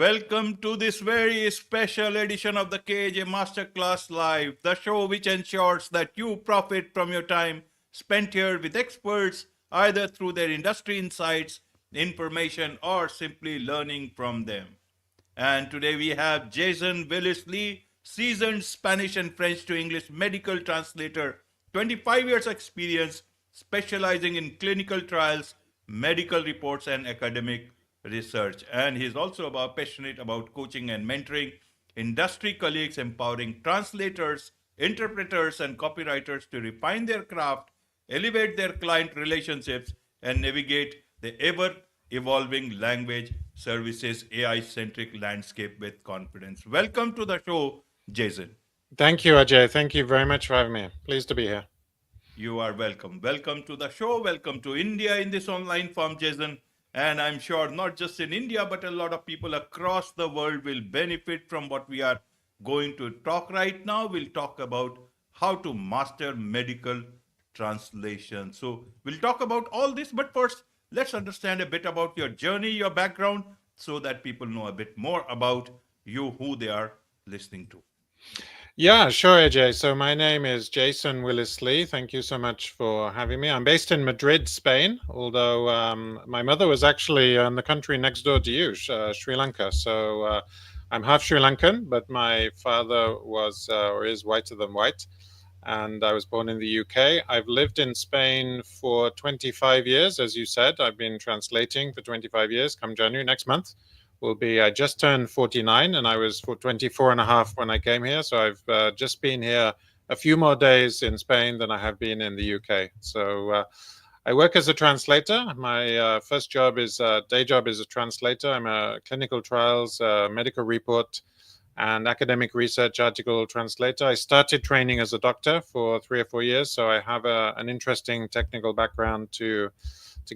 Welcome to this very special edition of the KJ Masterclass Live, the show which ensures that you profit from your time spent here with experts, either through their industry insights, information, or simply learning from them. And today we have Jason Willis-Lee, seasoned Spanish and French to English medical translator, 25 years experience, specializing in clinical trials, medical reports, and academic research. And he's also passionate about coaching and mentoring industry colleagues, empowering translators, interpreters, and copywriters to refine their craft, elevate their client relationships, and navigate the ever evolving language services AI centric landscape with confidence. Welcome to the show, Jason. Thank you, Ajay. Thank you very much for having me. Pleased to be here. You are welcome. Welcome to the show. Welcome to India in this online form, Jason. And I'm sure not just in India, but a lot of people across the world will benefit from what we are going to talk right now. We'll talk about how to master medical translation. So we'll talk about all this, but first, let's understand a bit about your journey, your background, so that people know a bit more about you, who they are listening to. Yeah, sure, Ajay. So my name is Jason Willis-Lee. Thank you so much for having me. I'm based in Madrid, Spain, although my mother was actually in the country next door to you, Sri Lanka. So I'm half Sri Lankan, but my father was or is whiter than white. And I was born in the UK. I've lived in Spain for 25 years, as you said. I've been translating for 25 years. Come January next month will be, I just turned 49 and I was for 24 and a half when I came here. So I've just been here a few more days in Spain than I have been in the UK. So I work as a translator. My first job is day job is a translator. I'm a clinical trials, medical report and academic research article translator. I started training as a doctor for 3 or 4 years, so I have an interesting technical background to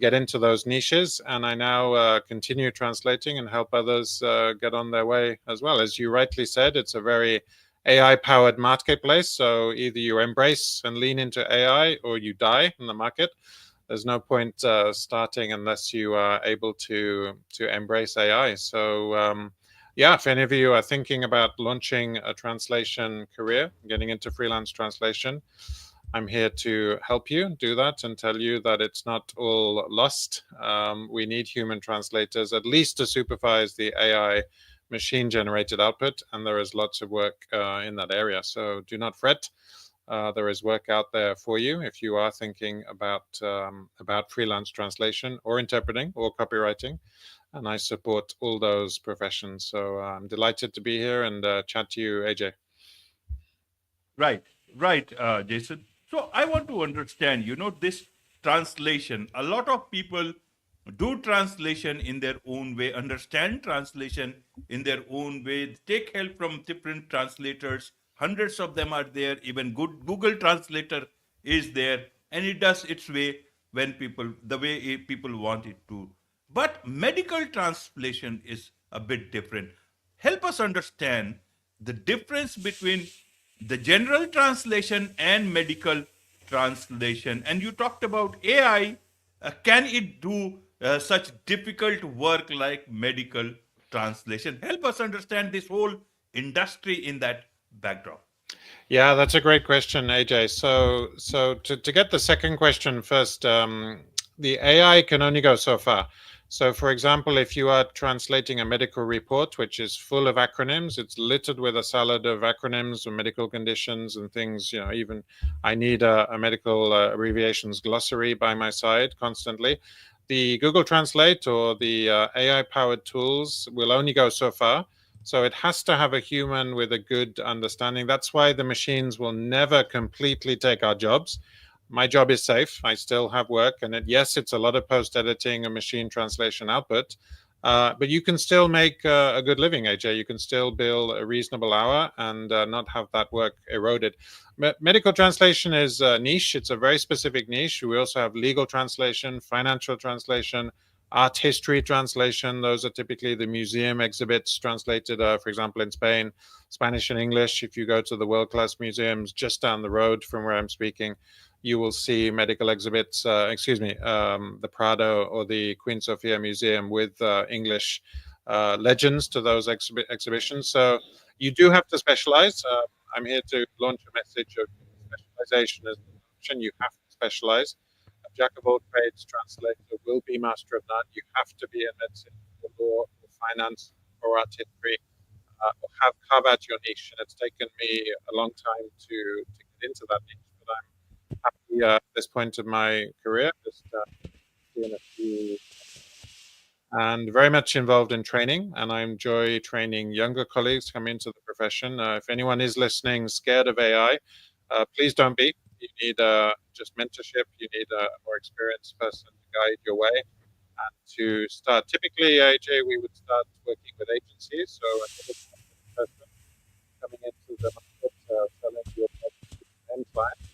get into those niches, and I now continue translating and help others get on their way as well. As you rightly said, it's a very AI-powered marketplace, so either you embrace and lean into AI or you die in the market. There's no point starting unless you are able to embrace AI. So yeah, if any of you are thinking about launching a translation career, getting into freelance translation, I'm here to help you do that and tell you that it's not all lost. We need human translators, at least to supervise the AI machine-generated output, and there is lots of work in that area. So do not fret. There is work out there for you if you are thinking about freelance translation or interpreting or copywriting. And I support all those professions. So I'm delighted to be here and chat to you, AJ. Right, right, Jason. So I want to understand, this translation. A lot of people do translation in their own way, understand translation in their own way, take help from different translators. Hundreds of them are there. Even good Google Translator is there, and it does its way when the way people want it to. But medical translation is a bit different. Help us understand the difference between the general translation and medical translation. And you talked about AI. Can it do such difficult work like medical translation? Help us understand this whole industry in that backdrop. Yeah, that's a great question, AJ. So to get the second question first, the AI can only go so far. So, for example, if you are translating a medical report, which is full of acronyms, it's littered with a salad of acronyms or medical conditions and things, even I need a medical abbreviations glossary by my side constantly. The Google Translate or the AI-powered tools will only go so far. So it has to have a human with a good understanding. That's why the machines will never completely take our jobs. My job is safe. I still have work. And yes, it's a lot of post-editing and machine translation output. But you can still make a good living, AJ. You can still bill a reasonable hour and not have that work eroded. Medical translation is a niche. It's a very specific niche. We also have legal translation, financial translation, art history translation. Those are typically the museum exhibits translated, for example, in Spain, Spanish and English. If you go to the world-class museums just down the road from where I'm speaking, you will see medical exhibits, the Prado or the Queen Sofia Museum with English legends to those exhibitions. So you do have to specialize. I'm here to launch a message of specialization as an option. You have to specialize. A jack of all trades translator will be master of none. You have to be in medicine or law or finance or art history or carve out your niche. And it's taken me a long time to get into that niche, but I'm happy at this point of my career, just doing a few and very much involved in training. And I enjoy training younger colleagues come into the profession. If anyone is listening scared of AI, please don't be. You need just mentorship. You need a more experienced person to guide your way. And to start, typically, AJ, we would start working with agencies. So a person coming into the market, selling your product to end clients.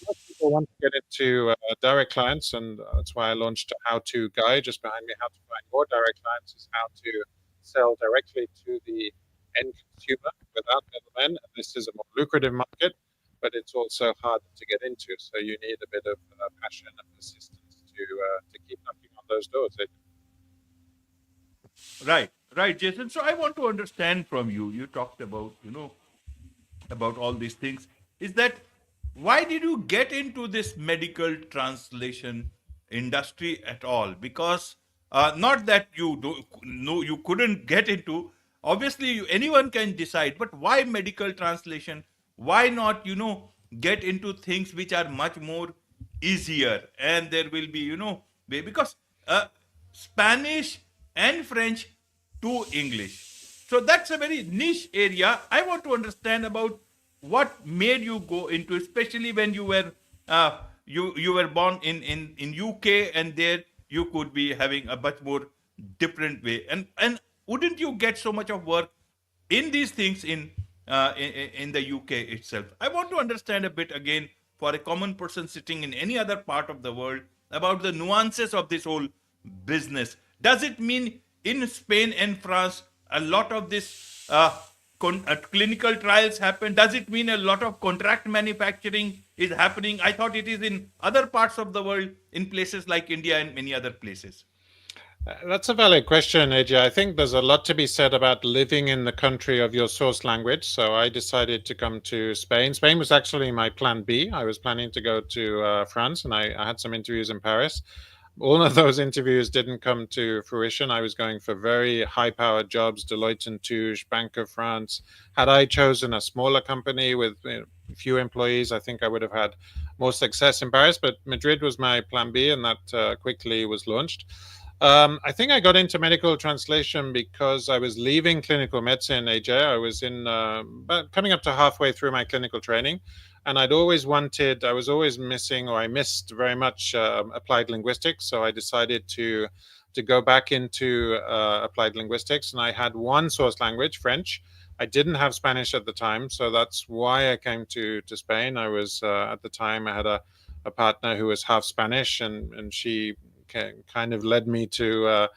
Most people want to get into direct clients, and that's why I launched a how-to guide just behind me. How to find more direct clients is how to sell directly to the end consumer without middlemen. And this is a more lucrative market, but it's also harder to get into. So you need a bit of passion and persistence to keep knocking on those doors. Right, Jason. So I want to understand from you. You talked about, about all these things. Is that why did you get into this medical translation industry at all? Because not that you do, no, you couldn't get into. Obviously, anyone can decide. But why medical translation? Why not, get into things which are much more easier, and there will be, because Spanish and French to English. So that's a very niche area. I want to understand about what made you go into, especially when you were you were born in UK, and there you could be having a much more different way. And wouldn't you get so much of work in these things in the UK itself? I want to understand a bit again for a common person sitting in any other part of the world about the nuances of this whole business. Does it mean in Spain and France a lot of this clinical trials happen? Does it mean a lot of contract manufacturing is happening? I thought it is in other parts of the world, in places like India and many other places. That's a valid question, AJ. I think there's a lot to be said about living in the country of your source language. So I decided to come to Spain. Spain was actually my plan B. I was planning to go to France, and I had some interviews in Paris. All of those interviews didn't come to fruition. I was going for very high-powered jobs, Deloitte and Touche, Bank of France. Had I chosen a smaller company with few employees, I think I would have had more success in Paris. But Madrid was my plan B, and that quickly was launched. I think I got into medical translation because I was leaving clinical medicine, AJ. I was about coming up to halfway through my clinical training, and I was always missing, or I missed very much applied linguistics. So I decided to go back into applied linguistics, and I had one source language, French. I didn't have Spanish at the time, so that's why I came to Spain. I was at the time I had a partner who was half Spanish, and she kind of led me to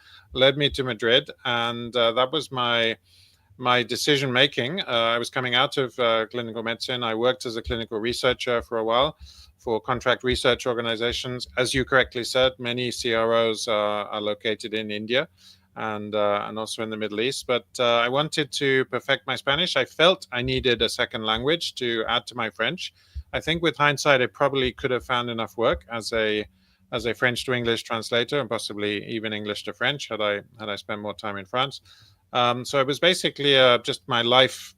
Madrid, and that was my decision making. I was coming out of clinical medicine. I worked as a clinical researcher for a while for contract research organizations. As you correctly said, many CROs are located in India and also in the Middle East. But I wanted to perfect my Spanish. I felt I needed a second language to add to my French. I think with hindsight, I probably could have found enough work as a French to English translator, and possibly even English to French had I spent more time in France. So it was basically just my life,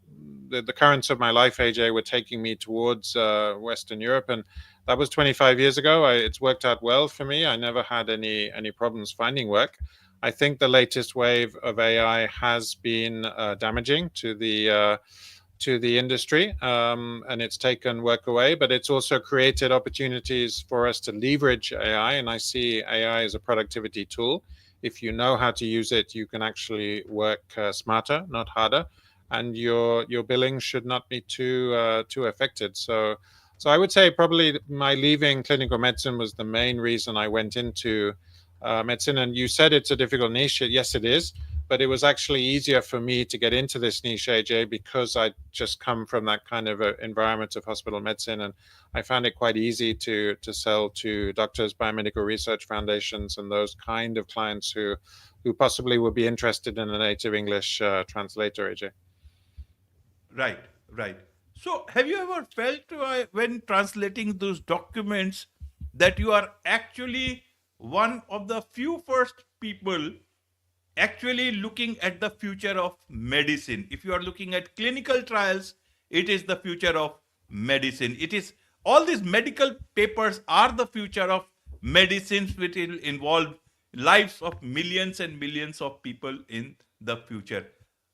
the currents of my life, AJ, were taking me towards Western Europe, and that was 25 years ago. It's worked out well for me. I never had any problems finding work. I think the latest wave of AI has been damaging to the industry, and it's taken work away, but it's also created opportunities for us to leverage AI. And I see AI as a productivity tool. If you know how to use it, you can actually work smarter, not harder, and your billing should not be too affected. So I would say probably my leaving clinical medicine was the main reason I went into medicine. And you said it's a difficult niche. Yes, it is. But it was actually easier for me to get into this niche, AJ, because I just come from that kind of environment of hospital medicine, and I found it quite easy to sell to doctors, biomedical research foundations, and those kind of clients who possibly would be interested in a native English translator, AJ. Right, right. So, have you ever felt when translating those documents that you are actually one of the few first people actually looking at the future of medicine? If you are looking at clinical trials, it is the future of medicine. It is all these medical papers are the future of medicines, which will involve lives of millions and millions of people in the future.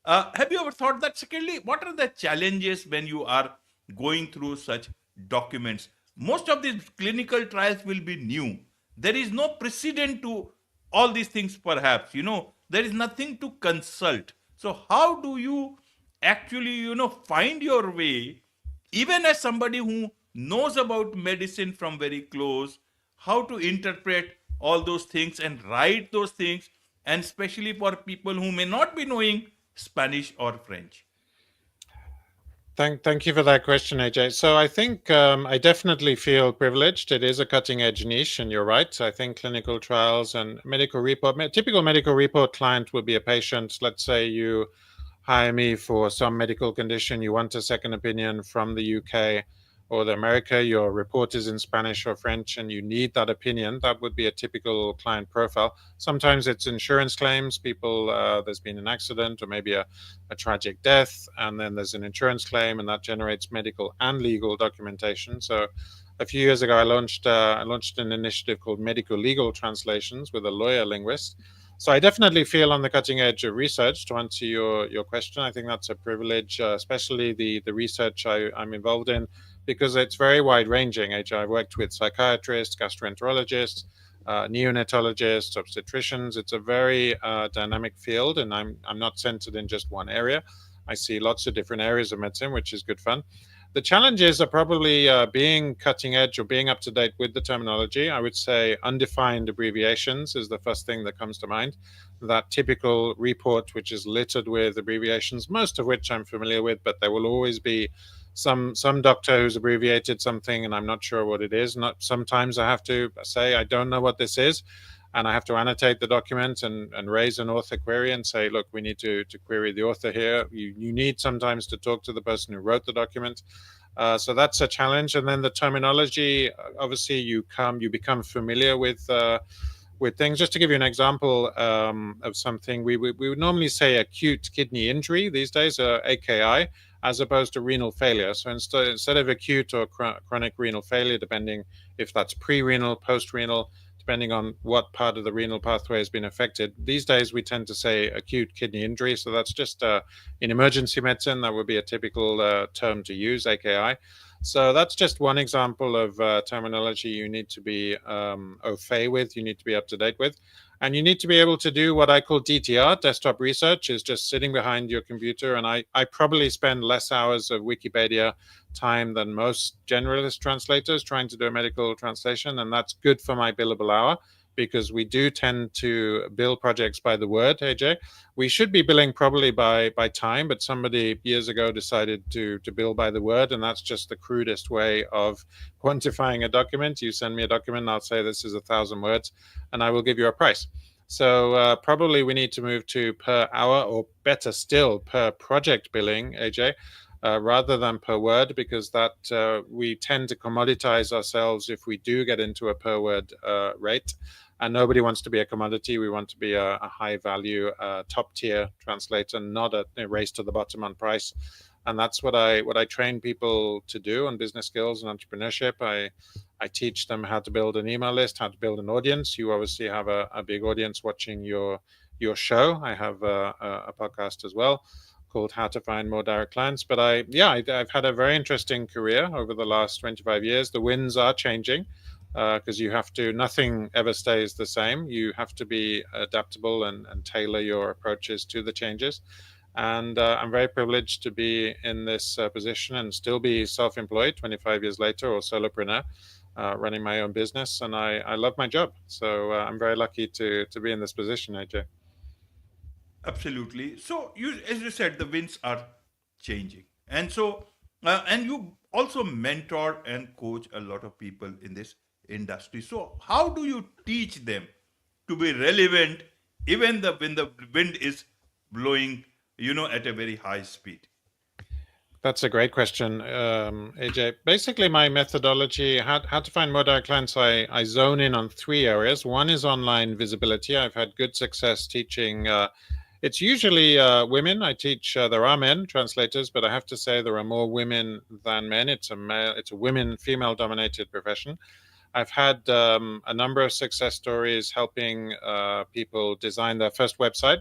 Have you ever thought that? Secondly, what are the challenges when you are going through such documents? Most of these clinical trials will be new. There is no precedent to all these things, perhaps. There is nothing to consult. So, how do you actually, find your way, even as somebody who knows about medicine from very close, how to interpret all those things and write those things, and especially for people who may not be knowing Spanish or French? Thank you for that question, AJ. So I think I definitely feel privileged. It is a cutting edge niche, and you're right. I think clinical trials and medical report, typical medical report client would be a patient. Let's say you hire me for some medical condition, you want a second opinion from the UK or the America, your report is in Spanish or French, and you need that opinion. That would be a typical client profile. Sometimes it's insurance claims. People, there's been an accident or maybe a tragic death, and then there's an insurance claim, and that generates medical and legal documentation. So a few years ago, I launched an initiative called Medical Legal Translations with a lawyer linguist. So I definitely feel on the cutting edge of research. To answer your question, I think that's a privilege, especially the research I'm involved in, because it's very wide ranging. I've worked with psychiatrists, gastroenterologists, neonatologists, obstetricians. It's a very dynamic field, and I'm not centered in just one area. I see lots of different areas of medicine, which is good fun. The challenges are probably being cutting edge or being up to date with the terminology. I would say undefined abbreviations is the first thing that comes to mind. That typical report, which is littered with abbreviations, most of which I'm familiar with, but there will always be some doctor who's abbreviated something and I'm not sure what it is. Sometimes I have to say I don't know what this is, and I have to annotate the document and raise an author query and say, look, we need to query the author here. You need sometimes to talk to the person who wrote the document. So that's a challenge. And then the terminology, obviously you become familiar with things. Just to give you an example of something, we would normally say acute kidney injury these days, AKI, as opposed to renal failure. So instead of acute or chronic renal failure, depending if that's pre-renal, post-renal, depending on what part of the renal pathway has been affected. These days, we tend to say acute kidney injury. So that's just in emergency medicine, that would be a typical term to use, AKI. So that's just one example of terminology you need to be au fait with, you need to be up to date with. And you need to be able to do what I call DTR, desktop research, is just sitting behind your computer. And I probably spend less hours of Wikipedia time than most generalist translators trying to do a medical translation. And that's good for my billable hour, because we do tend to bill projects by the word, AJ. We should be billing probably by time, but somebody years ago decided to bill by the word, and that's just the crudest way of quantifying a document. You send me a document, and I'll say this is 1,000 words, and I will give you a price. So probably we need to move to per hour, or better still, per project billing, AJ. Rather than per word, because that we tend to commoditize ourselves if we do get into a per word rate. And nobody wants to be a commodity. We want to be a high value, top tier translator, not a race to the bottom on price. And that's what I train people to do on business skills and entrepreneurship. I teach them how to build an email list, how to build an audience. You obviously have a big audience watching your show. I have a podcast as well called How to Find More Direct Clients. But I've had a very interesting career over the last 25 years. The winds are changing because nothing ever stays the same. You have to be adaptable and tailor your approaches to the changes. And I'm very privileged to be in this position and still be self-employed 25 years later, or solopreneur, running my own business. And I love my job. So I'm very lucky to be in this position, AJ. Absolutely. So you, as you said, the winds are changing, and so and you also mentor and coach a lot of people in this industry. So how do you teach them to be relevant, even the when the wind is blowing, at a very high speed? That's a great question, AJ. Basically, my methodology, how to find more direct clients, I zone in on three areas. One is online visibility. I've had good success teaching. It's usually women. I teach. There are men translators, but I have to say there are more women than men. It's a women, female-dominated profession. I've had a number of success stories helping people design their first website.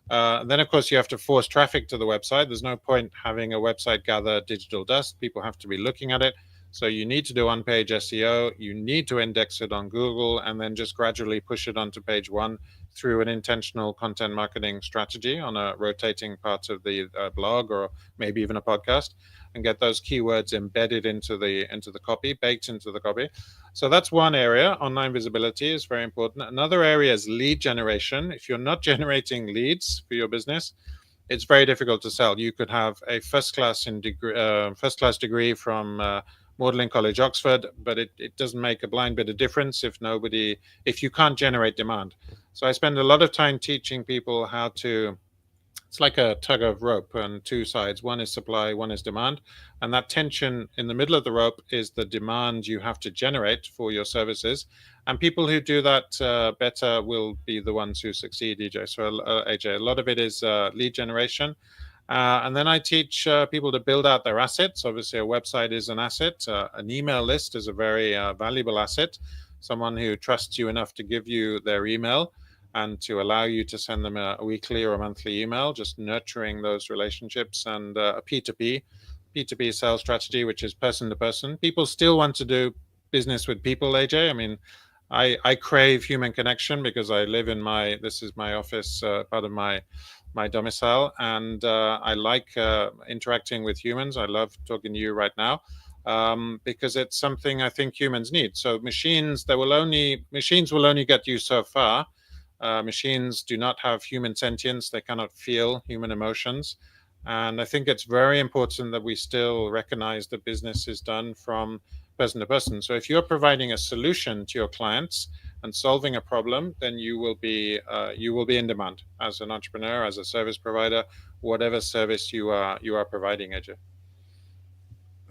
Then, of course, you have to force traffic to the website. There's no point having a website gather digital dust. People have to be looking at it. So you need to do on-page SEO. You need to index it on Google and then just gradually push it onto page one through an intentional content marketing strategy on a rotating part of the blog or maybe even a podcast, and get those keywords embedded into the copy, baked into the copy. So that's one area. Online visibility is very important. Another area is lead generation. If you're not generating leads for your business, it's very difficult to sell. You could have a first class degree from Magdalen College, Oxford, but it doesn't make a blind bit of difference if you can't generate demand. So I spend a lot of time teaching people how to. It's like a tug of rope on two sides. One is supply, one is demand. And that tension in the middle of the rope is the demand you have to generate for your services. And people who do that better will be the ones who succeed, AJ. So, AJ, a lot of it is lead generation. And then I teach people to build out their assets. Obviously, a website is an asset. An email list is a very valuable asset. Someone who trusts you enough to give you their email and to allow you to send them a weekly or a monthly email, just nurturing those relationships, and a P2P sales strategy, which is person to person. People still want to do business with people, AJ. I mean, I crave human connection because I live in this is my office, part of my domicile, and I like interacting with humans. I love talking to you right now. Because it's something I think humans need. So machines will only get you so far. Machines do not have human sentience. They cannot feel human emotions. And I think it's very important that we still recognize that business is done from person to person. So if you're providing a solution to your clients and solving a problem, then you will be in demand as an entrepreneur, as a service provider, whatever service you are providing, AJ.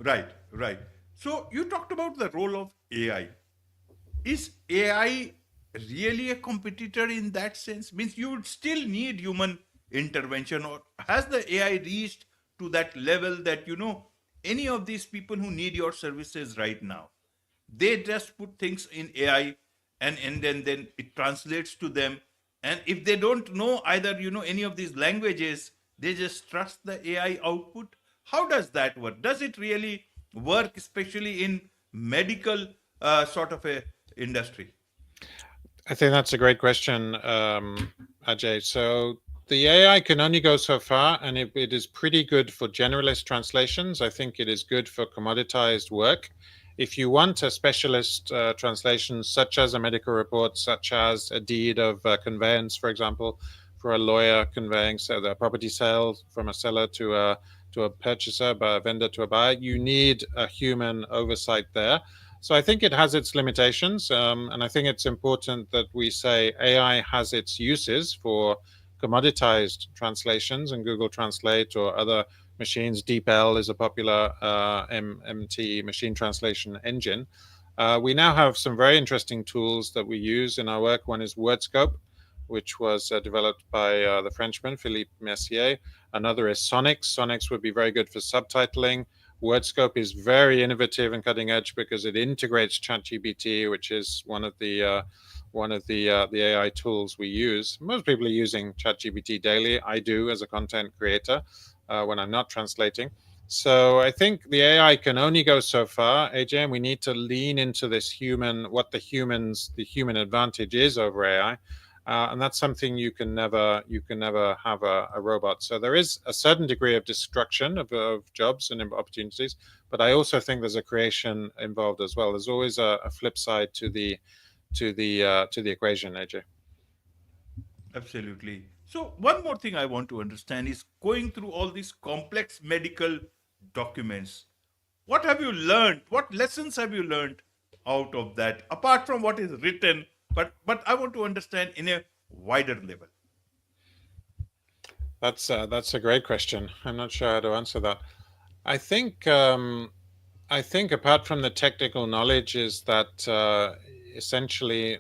Right, right. So you talked about the role of AI. Is AI really a competitor in that sense? Means you would still need human intervention, or has the AI reached to that level that any of these people who need your services right now, they just put things in AI, and then it translates to them, and if they don't know either any of these languages, they just trust the AI output. How does that work? Does it really work, especially in medical sort of a industry? I think that's a great question, Ajay. So the AI can only go so far, and it is pretty good for generalist translations. I think it is good for commoditized work. If you want a specialist translation, such as a medical report, such as a deed of conveyance, for example, for a lawyer conveying the property sale from a seller to a purchaser, by a vendor to a buyer, you need a human oversight there. So I think it has its limitations, and I think it's important that we say AI has its uses for commoditized translations, and Google Translate or other machines. DeepL is a popular MT machine translation engine. We now have some very interesting tools that we use in our work. One is WordScope, which was developed by the Frenchman Philippe Mercier. Another is Sonics. Sonics would be very good for subtitling. WordScope is very innovative and cutting edge because it integrates ChatGPT, which is one of the AI tools we use. Most people are using ChatGPT daily. I do as a content creator when I'm not translating. So I think the AI can only go so far, AJ, and we need to lean into this what the human advantage is over AI. And that's something you can never have a robot. So there is a certain degree of destruction of jobs and opportunities, but I also think there's a creation involved as well. There's always a flip side to the equation, AJ. Absolutely. So, one more thing I want to understand is going through all these complex medical documents. What have you learned? What lessons have you learned out of that, apart from what is written? But I want to understand in a wider level. That's a great question. I'm not sure how to answer that. I think I think apart from the technical knowledge is that essentially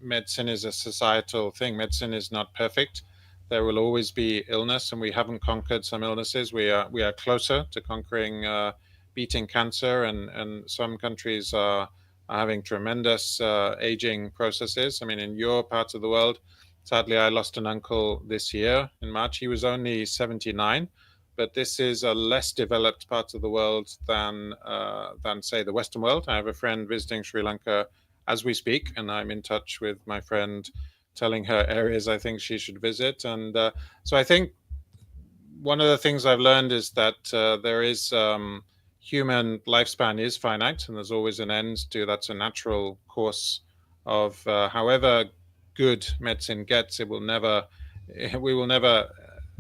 medicine is a societal thing. Medicine is not perfect. There will always be illness, and we haven't conquered some illnesses. We are closer to conquering beating cancer, and some countries are having tremendous aging processes. I mean, in your part of the world, sadly, I lost an uncle this year in March. He was only 79, but this is a less developed part of the world than say the Western world. I have a friend visiting Sri Lanka as we speak, and I'm in touch with my friend, telling her areas I think she should visit. And so I think one of the things I've learned is that there is human lifespan is finite, and there's always an end to that's a natural course of however good medicine gets, it will never we will never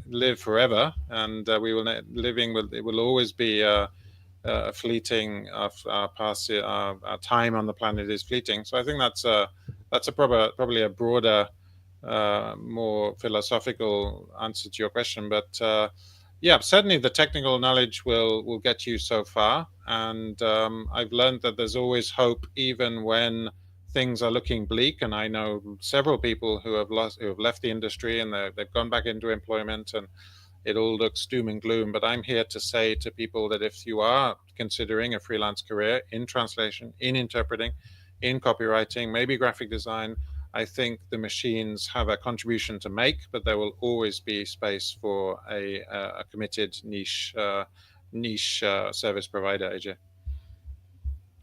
live forever, and living will it will always be fleeting. Of our time on the planet is fleeting. So I think that's probably a broader, more philosophical answer to your question. But yeah, certainly the technical knowledge will get you so far, and I've learned that there's always hope, even when things are looking bleak. And I know several people who have left the industry, and they've gone back into employment, and it all looks doom and gloom. But I'm here to say to people that if you are considering a freelance career in translation, in interpreting, in copywriting, maybe graphic design, I think the machines have a contribution to make, but there will always be space for a committed niche service provider, AJ.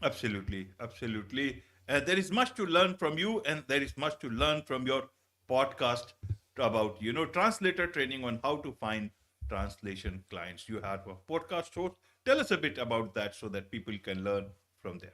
Absolutely, absolutely. There is much to learn from you, and there is much to learn from your podcast about translator training on how to find translation clients. You have a podcast host. Tell us a bit about that so that people can learn from there.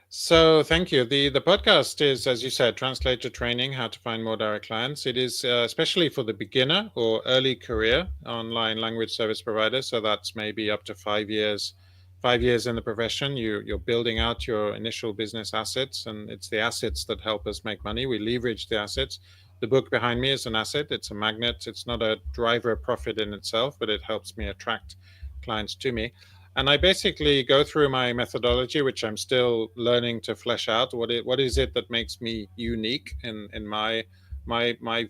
So thank you. The podcast is, as you said, translator training, how to find more direct clients. It is especially for the beginner or early career online language service provider. So that's maybe up to 5 years, 5 years in the profession. You're building out your initial business assets, and it's the assets that help us make money. We leverage the assets. The book behind me is an asset. It's a magnet. It's not a driver of profit in itself, but it helps me attract clients to me. And I basically go through my methodology, which I'm still learning to flesh out. What is it that makes me unique in my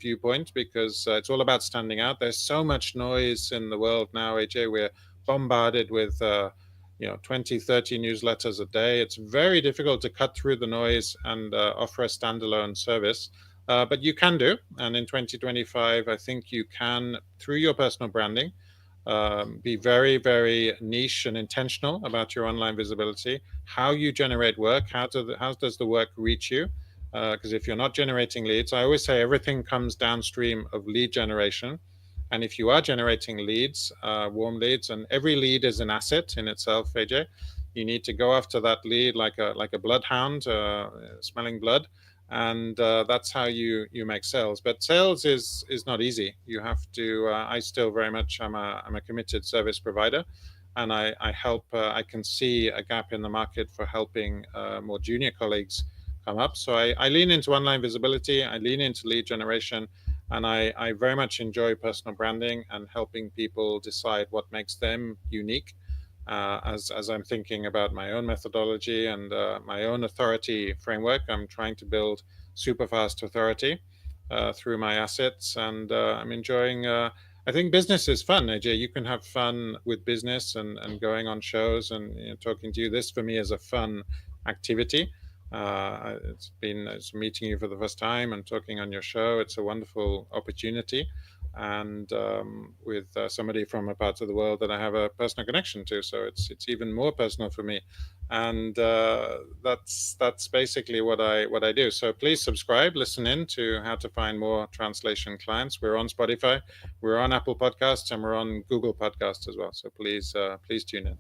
viewpoint? Because it's all about standing out. There's so much noise in the world now, AJ. We're bombarded with 20, 30 newsletters a day. It's very difficult to cut through the noise and offer a standalone service. But you can do. And in 2025, I think you can, through your personal branding, be very, very niche and intentional about your online visibility, how you generate work, how does the work reach you? Because if you're not generating leads, I always say everything comes downstream of lead generation. And if you are generating leads, warm leads, and every lead is an asset in itself, AJ, you need to go after that lead like a bloodhound, smelling blood, and that's how you make sales. But sales is not easy. You have to. I still very much. I'm a committed service provider, and I help. I can see a gap in the market for helping more junior colleagues come up. So I lean into online visibility. I lean into lead generation, and I very much enjoy personal branding and helping people decide what makes them unique. As I'm thinking about my own methodology and my own authority framework, I'm trying to build super fast authority through my assets, and I'm enjoying. I think business is fun, AJ. You can have fun with business and going on shows and talking to you. This for me is a fun activity. It's meeting you for the first time and talking on your show. It's a wonderful opportunity, and with somebody from a part of the world that I have a personal connection to. So it's even more personal for me, and that's basically what I do. So please subscribe, listen in to how to find more translation clients. We're on Spotify, we're on Apple Podcasts, and we're on Google Podcasts as well. So please tune in.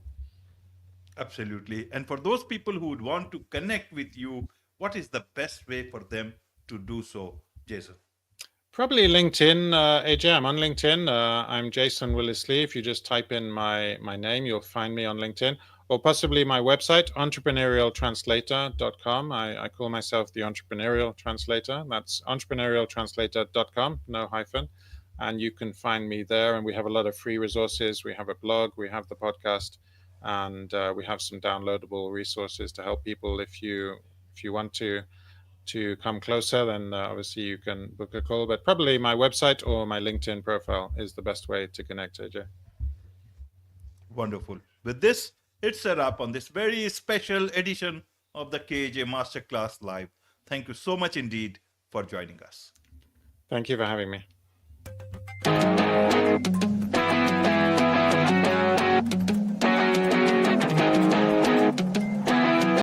Absolutely. And for those people who would want to connect with you, what is the best way for them to do so, Jason? Probably LinkedIn, AJ. I'm on LinkedIn. I'm Jason Willis-Lee. If you just type in my name, you'll find me on LinkedIn, or possibly my website, entrepreneurialtranslator.com. I call myself the Entrepreneurial Translator. That's entrepreneurialtranslator.com, no hyphen. And you can find me there. And we have a lot of free resources. We have a blog, we have the podcast, and we have some downloadable resources to help people. If you want to come closer, then obviously you can book a call. But probably my website or my LinkedIn profile is the best way to connect, AJ. Wonderful. With this, it's a wrap on this very special edition of the KJ Masterclass Live. Thank you so much indeed for joining us. Thank you for having me.